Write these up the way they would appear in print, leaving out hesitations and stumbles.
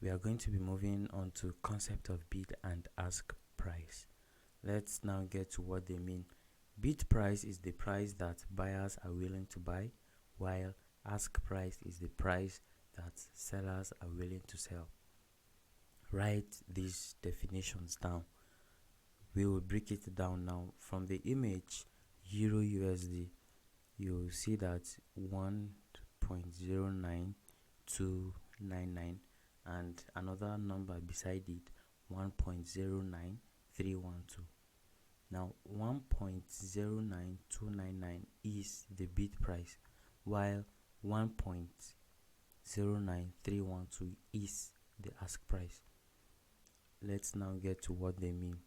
We are going to be moving on to concept of bid and ask price. Let's now get to what they mean. Bid price is the price that buyers are willing to buy, while ask price is the price that sellers are willing to sell. Write these definitions down. We will break it down now. From the image Euro USD, you'll see that 1.09299 and another number beside it 1.09312. Now 1.09299 is the bid price, while 1.09312 is the ask price. Let's now get to what they mean.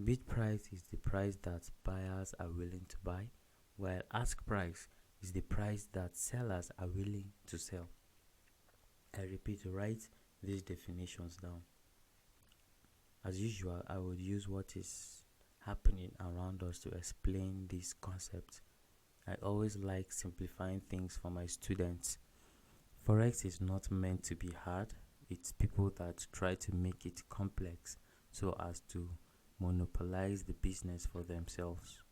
Bid price is the price that buyers are willing to buy, while ask price is the price that sellers are willing to sell. I repeat, write these definitions down. As usual, I would use what is happening around us to explain these concepts. I always like simplifying things for my students. Forex is not meant to be hard. It's people that try to make it complex so as to monopolize the business for themselves.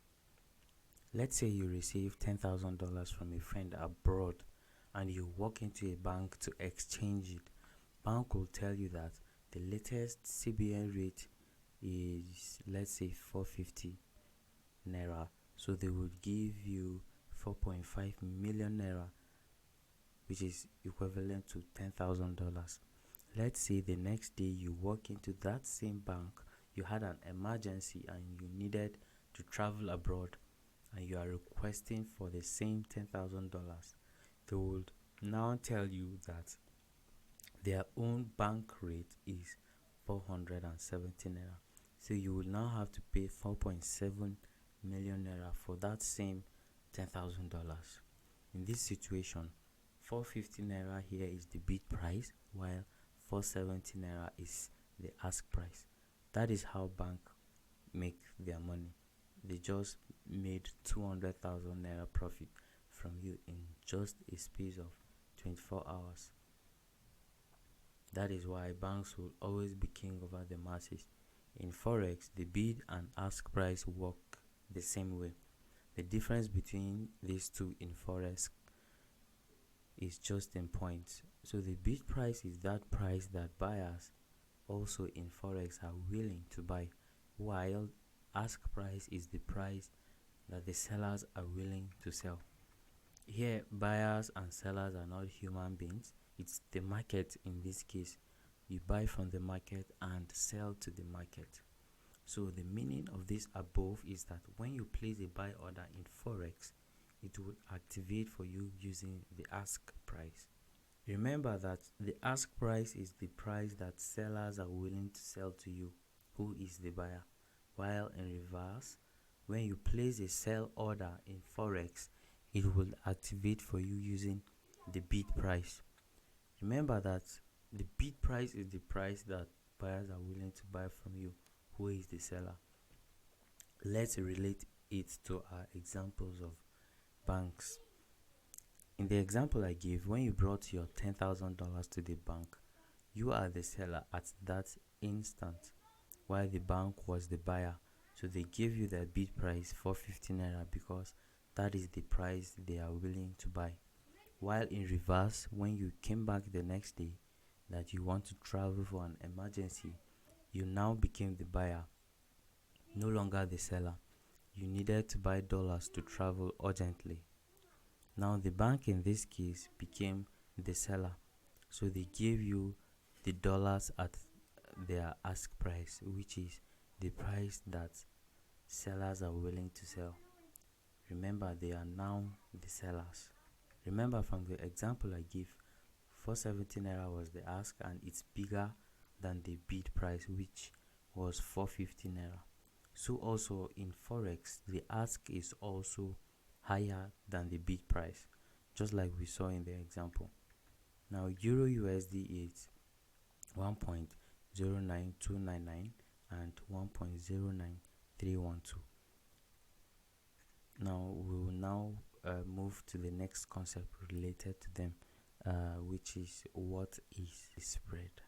Let's say you receive $10,000 from a friend abroad and you walk into a bank to exchange it. Bank will tell you that the latest CBN rate is, let's say, 450 naira, so they would give you 4.5 million naira, which is equivalent to $10,000. Let's say the next day you walk into that same bank, you had an emergency and you needed to travel abroad, and you are requesting for the same $10,000. They would now tell you that their own bank rate is 470 naira. So you will now have to pay 4.7 million naira for that same $10,000. In this situation, 450 naira here is the bid price, while 470 naira is the ask price. That is how bank make their money. They just made 200,000 naira profit from you in just a space of 24 hours. That is why banks will always be king over the masses. In forex, the bid and ask price work the same way. The difference between these two in forex is just in points. So the bid price is that price that buyers also in forex are willing to buy, while ask price is the price that the sellers are willing to sell. Here, buyers and sellers are not human beings. It's the market in this case. You buy from the market and sell to the market. So the meaning of this above is that when you place a buy order in forex, it will activate for you using the ask price. Remember that the ask price is the price that sellers are willing to sell to you, who is the buyer, while in reverse, when you place a sell order in forex, it will activate for you using the bid price. Remember that the bid price is the price that buyers are willing to buy from you, who is the seller. Let's relate it to our examples of banks. In the example I gave, when you brought your $10,000 to the bank, you are the seller at that instant, while the bank was the buyer. So they gave you their bid price 450 naira because that is the price they are willing to buy. While in reverse, when you came back the next day that you want to travel for an emergency, you now became the buyer, no longer the seller. You needed to buy dollars to travel urgently. Now the bank in this case became the seller, so they gave you the dollars at their ask price, which is the price that sellers are willing to sell. Remember, they are now the sellers. Remember from the example I give, 470 naira was the ask and it's bigger than the bid price, which was 450 naira. So also in forex, the ask is also higher than the bid price, just like we saw in the example. Now Euro USD is 1.09299 and 1.09312. Now we will now move to the next concept related to them, which is what is spread.